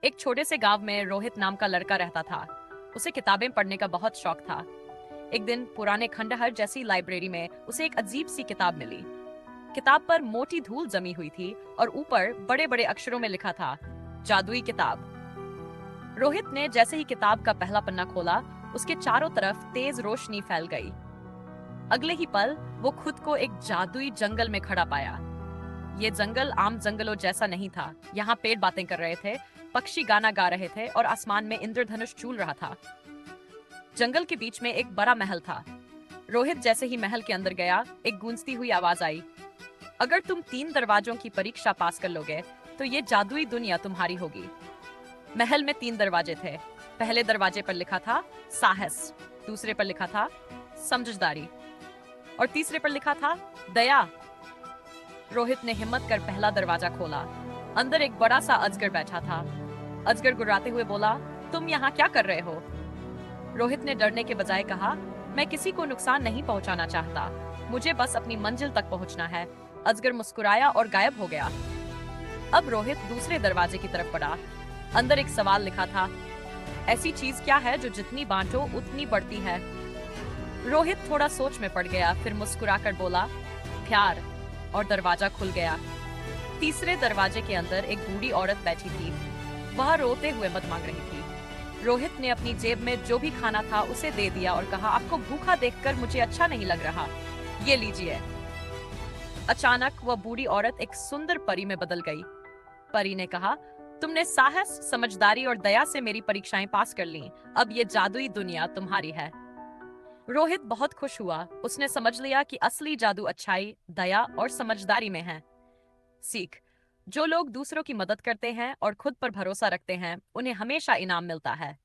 एक छोटे से गांव में रोहित नाम का लड़का रहता था। उसे किताबें पढ़ने का बहुत शौक था। एक दिन पुराने खंडहर जैसी लाइब्रेरी में उसे एक अजीब सी किताब मिली। किताब पर मोटी धूल जमी हुई थी और ऊपर बड़े बड़े अक्षरों में लिखा था, जादुई किताब। रोहित ने जैसे ही किताब का पहला पन्ना खोला, उसके चारों तरफ तेज रोशनी फैल गई। अगले ही पल वो खुद को एक जादुई जंगल में खड़ा पाया। ये जंगल आम जंगलों जैसा नहीं था। यहाँ पेड़ बातें कर रहे थे, पक्षी गाना गा रहे थे और आसमान में इंद्रधनुष झूल रहा था। जंगल के बीच में एक बड़ा महल था। रोहित जैसे ही महल के अंदर गया, एक गूंजती हुई आवाज आई, अगर तुम 3 दरवाजों की परीक्षा पास कर लोगे तो ये जादुई दुनिया तुम्हारी होगी। महल में 3 दरवाजे थे। पहले दरवाजे पर लिखा था साहस, दूसरे पर लिखा था समझदारी और तीसरे पर लिखा था दया। रोहित ने हिम्मत कर पहला दरवाजा खोला। अंदर एक बड़ा सा अजगर बैठा था। अजगर गुर्राते हुए बोला, तुम यहाँ क्या कर रहे हो? रोहित ने डरने के बजाय कहा, मैं किसी को नुकसान नहीं पहुंचाना चाहता, मुझे बस अपनी मंजिल तक पहुंचना है। अजगर मुस्कुराया और गायब हो गया। अब रोहित दूसरे दरवाजे की तरफ बढ़ा। अंदर एक सवाल लिखा था, ऐसी चीज क्या है जो जितनी बांटो उतनी बढ़ती है? रोहित थोड़ा सोच में पड़ गया, फिर मुस्कुराकर बोला, प्यार, और दरवाजा खुल गया। तीसरे दरवाजे के अंदर एक बूढ़ी औरत बैठी थी। वह रोते हुए मदद मांग रही थी। रोहित ने अपनी जेब में जो भी खाना था उसे दे दिया और कहा, आपको भूखा देखकर मुझे अच्छा नहीं लग रहा, ये लीजिए। अचानक वह बूढ़ी औरत एक सुंदर परी में बदल गई। परी ने कहा, तुमने साहस, समझदारी और दया से मेरी परीक्षाएं पास कर लीं। अब ये जादुई दुनिया तुम्हारी है। रोहित बहुत खुश हुआ। उसने समझ लिया कि असली जादू अच्छाई, दया और समझदारी में है। सीख, जो लोग दूसरों की मदद करते हैं और खुद पर भरोसा रखते हैं, उन्हें हमेशा इनाम मिलता है।